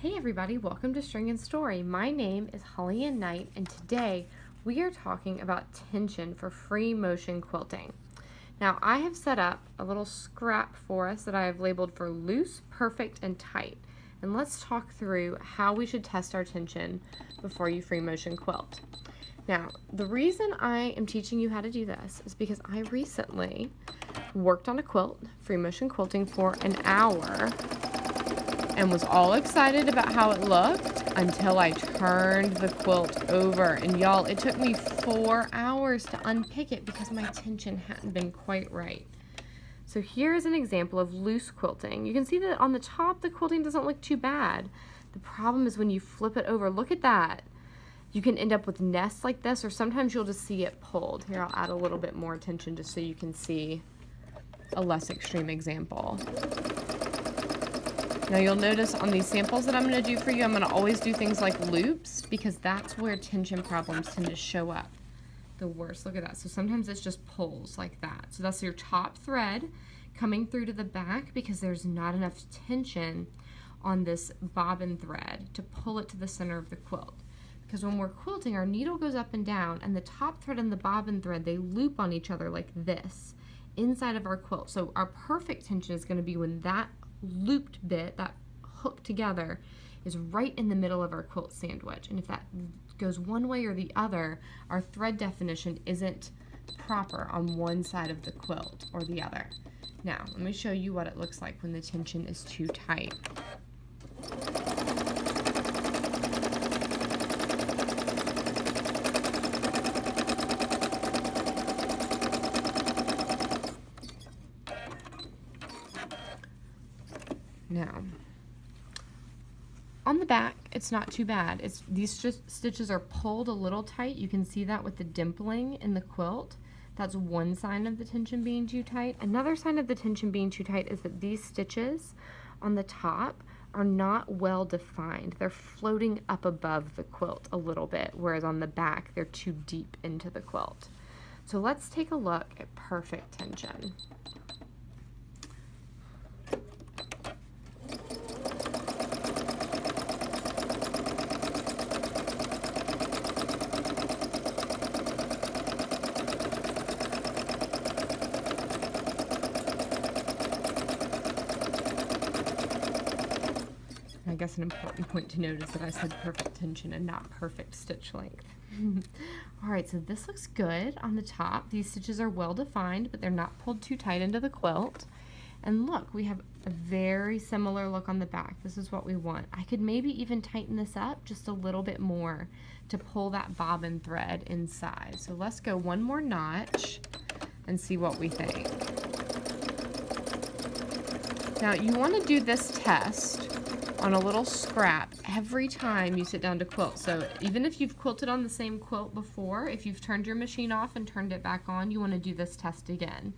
Hey everybody, welcome to String and Story. My name is HollyAnne Knight, and today we are talking about tension for free motion quilting. Now I have set up a little scrap for us that I have labeled for loose, perfect, and tight. And let's talk through how we should test our tension before you free motion quilt. Now, the reason I am teaching you how to do this is because I recently worked on a quilt, free motion quilting, for an hour and was all excited about how it looked until I turned the quilt over. And y'all, it took me 4 hours to unpick it because my tension hadn't been quite right. So here's an example of loose quilting. You can see that on the top the quilting doesn't look too bad. The problem is when you flip it over, look at that. You can end up with nests like this, or sometimes you'll just see it pulled. Here, I'll add a little bit more tension just so you can see a less extreme example. Now you'll notice on these samples that I'm going to do for you, I'm going to always do things like loops because that's where tension problems tend to show up the worst. Look at that. So sometimes it's just pulls like that. So that's your top thread coming through to the back because there's not enough tension on this bobbin thread to pull it to the center of the quilt. Because when we're quilting, our needle goes up and down, and the top thread and the bobbin thread, they loop on each other like this inside of our quilt. So our perfect tension is going to be when that looped bit, that hook together, is right in the middle of our quilt sandwich. And if that goes one way or the other, our thread definition isn't proper on one side of the quilt or the other. Now, let me show you what it looks like when the tension is too tight. Now, on the back, it's not too bad. These stitches are pulled a little tight. You can see that with the dimpling in the quilt. That's one sign of the tension being too tight. Another sign of the tension being too tight is that these stitches on the top are not well defined. They're floating up above the quilt a little bit, whereas on the back, they're too deep into the quilt. So let's take a look at perfect tension. I guess an important point to note is that I said perfect tension and not perfect stitch length. All right, so this looks good on the top. These stitches are well defined, but they're not pulled too tight into the quilt. And look, we have a very similar look on the back. This is what we want. I could maybe even tighten this up just a little bit more to pull that bobbin thread inside. So let's go one more notch and see what we think. Now, you want to do this test on a little scrap every time you sit down to quilt. So even if you've quilted on the same quilt before, if you've turned your machine off and turned it back on, you want to do this test again.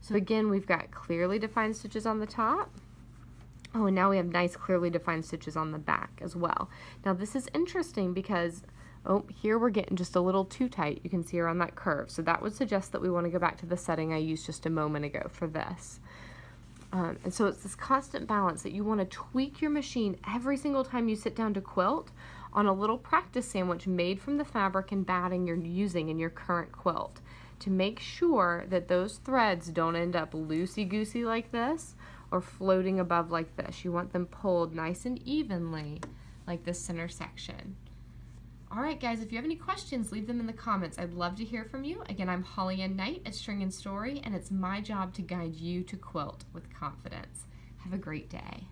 So again, we've got clearly defined stitches on the top. Oh, and now we have nice clearly defined stitches on the back as well. Now this is interesting because, oh, here we're getting just a little too tight. You can see around that curve. So that would suggest that we want to go back to the setting I used just a moment ago for this. And so it's this constant balance that you want to tweak your machine every single time you sit down to quilt on a little practice sandwich made from the fabric and batting you're using in your current quilt to make sure that those threads don't end up loosey-goosey like this or floating above like this. You want them pulled nice and evenly like this center section. All right, guys, if you have any questions, leave them in the comments. I'd love to hear from you. Again, I'm HollyAnne Knight at String and Story, and it's my job to guide you to quilt with confidence. Have a great day.